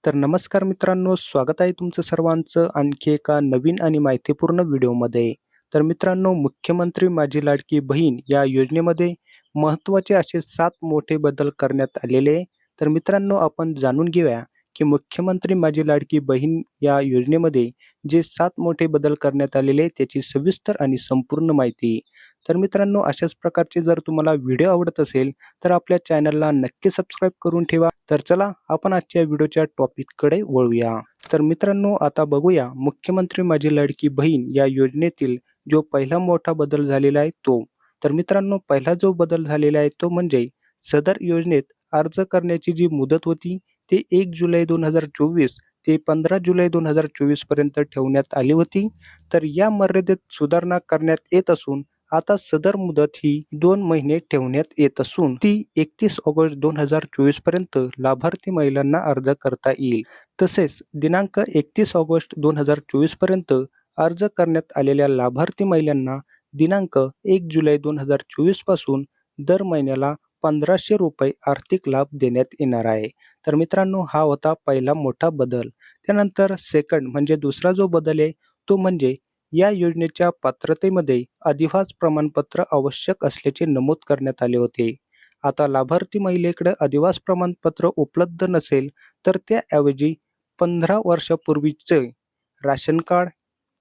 तर नमस्कार मित्रांनो, स्वागत आहे तुमचं सर्वांचं आणखी एका नवीन आणि माहितीपूर्ण व्हिडिओमध्ये. तर मित्रांनो, मुख्यमंत्री माझी लाडकी बहीण या योजनेमध्ये महत्त्वाचे असे 7 मोठे बदल करण्यात आलेले आहे. तर मित्रांनो, आपण जाणून घेऊया की मुख्यमंत्री माझी लाडकी बहीण या योजनेमध्ये जे 7 मोठे बदल करण्यात आलेले आहे, त्याची सविस्तर आणि संपूर्ण माहिती. तर मित्रांनो, अशाच प्रकारचे जर तुम्हाला व्हिडिओ आवडत असेल, तर आपल्या चॅनलला नक्की सबस्क्राईब करून ठेवा. तर चला आपण आजच्या व्हिडिओच्या टॉपिककडे वळूया. तर मित्रांनो, आता बघूया मुख्यमंत्री माझी लाडकी बहीण या योजनेतील जो पहिला मोठा बदल झालेला आहे तो. तर मित्रांनो, पहिला जो बदल झालेला आहे तो म्हणजे सदर योजनेत अर्ज करण्याची जी मुदत होती ती 1 जुलै 2024 ते 15 जुलै 2024 पर्यंत ठेवण्यात आली होती. तर या मर्यादेत सुधारणा करण्यात येत असून आता सदर मुदत ही 2 महिने ठेवण्यात येत असून ती 31 ऑगस्ट 2024 पर्यंत लाभार्थी महिलांना अर्ज करता येईल. तसेच दिनांक 31 ऑगस्ट 2024 पर्यंत अर्ज करण्यात आलेल्या लाभार्थी महिलांना दिनांक 1 जुलै 2024 पासून दर महिन्याला ₹1500 आर्थिक लाभ देण्यात येणार आहे. तर मित्रांनो, हा होता पहिला मोठा बदल. त्यानंतर सेकंड म्हणजे दुसरा जो बदल आहे तो म्हणजे या योजनेच्या पात्रतेमध्ये अधिवास प्रमाणपत्र आवश्यक असल्याचे नमूद करण्यात आले होते. आता लाभार्थी महिलेकडे अधिवास प्रमाणपत्र उपलब्ध नसेल तर त्याऐवजी 15 वर्षापूर्वीचे राशन कार्ड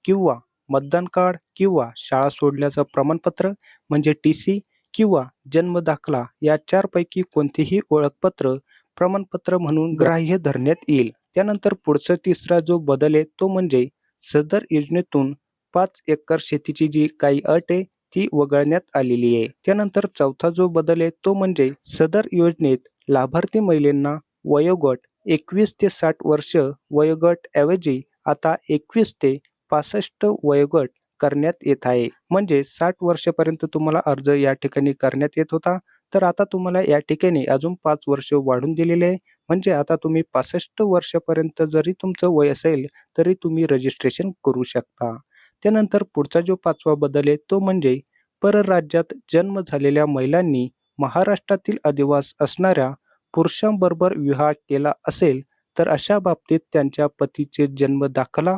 किंवा मतदान कार्ड किंवा शाळा सोडल्याचं प्रमाणपत्र म्हणजे टी-सी किंवा जन्म दाखला या 4 पैकी कोणतेही ओळखपत्र प्रमाणपत्र म्हणून ग्राह्य धरण्यात येईल. त्यानंतर पुढचा तिसरा जो बदल आहे तो म्हणजे सदर योजनेतून 5 एकर शेतीची जी काही अट आहे ती वगळण्यात आलेली आहे. त्यानंतर चौथा जो बदल आहे तो म्हणजे सदर योजनेत लाभार्थी महिलांना वयोगट 21 ते 60 वर्ष वयोगट ऐवजी आता 21 ते 65 वयोगट करण्यात येत आहे. म्हणजे 60 वर्षापर्यंत तुम्हाला अर्ज या ठिकाणी करण्यात येत होता, तर आता तुम्हाला या ठिकाणी अजून 5 वर्ष वाढवून दिलेले आहे. म्हणजे आता तुम्ही 65 वर्षापर्यंत जरी तुमचं वय असेल, तरी तुम्ही रजिस्ट्रेशन करू शकता. त्यानंतर पुढचा जो 5वा बदल आहे तो म्हणजे परराज्यात जन्म झालेल्या महिलांनी महाराष्ट्रातील अधिवास असणाऱ्या पुरुषांबरोबर विवाह केला असेल, तर अशा बाबतीत त्यांच्या पतीचे जन्म दाखला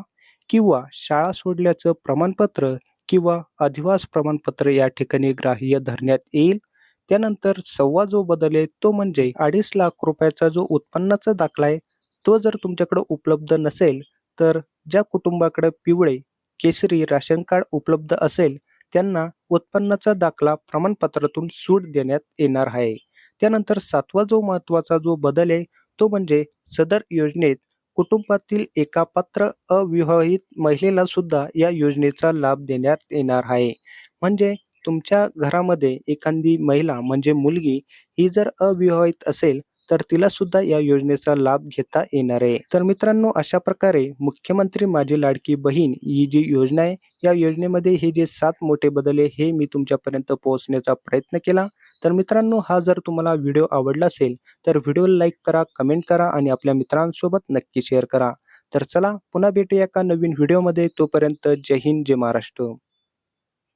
किंवा शाळा सोडल्याचं प्रमाणपत्र किंवा अधिवास प्रमाणपत्र या ठिकाणी ग्राह्य धरण्यात येईल. त्यानंतर 6वा जो बदल आहे तो म्हणजे ₹2.5 लाख जो उत्पन्नाचा दाखला आहे, तो जर तुमच्याकडे उपलब्ध नसेल, तर ज्या कुटुंबाकडे पिवळे, केशरी राशन कार्ड उपलब्ध असेल, त्यांना उत्पन्नाचा दाखला प्रमाणपत्रातून सूट देण्यात येणार आहे. त्यानंतर 7वा जो महत्त्वाचा जो बदल आहे, तो म्हणजे सदर योजनेत कुटुंबातील एका पात्र अविवाहित महिलेला सुद्धा या योजनेचा लाभ देण्यात येणार आहे. म्हणजे तुमच्या घरामध्ये एखादी महिला म्हणजे मुलगी ही जर अविवाहित असेल, तर तिला सुद्धा या योजनेचा लाभ घेता येणार आहे. तर मित्रांनो, अशा प्रकारे मुख्यमंत्री माझी लाडकी बहीण ही जी योजना आहे, या योजनेमध्ये हे जे 7 मोठे बदल आहे, हे मी तुमच्यापर्यंत पोहोचण्याचा प्रयत्न केला. तर मित्रांनो, हा जर तुम्हाला व्हिडिओ आवडला असेल, तर व्हिडिओला लाईक करा, कमेंट करा आणि आपल्या मित्रांसोबत नक्की शेअर करा. तर चला पुन्हा भेटूया एका नवीन व्हिडिओमध्ये. तोपर्यंत जय हिंद, जय महाराष्ट्र.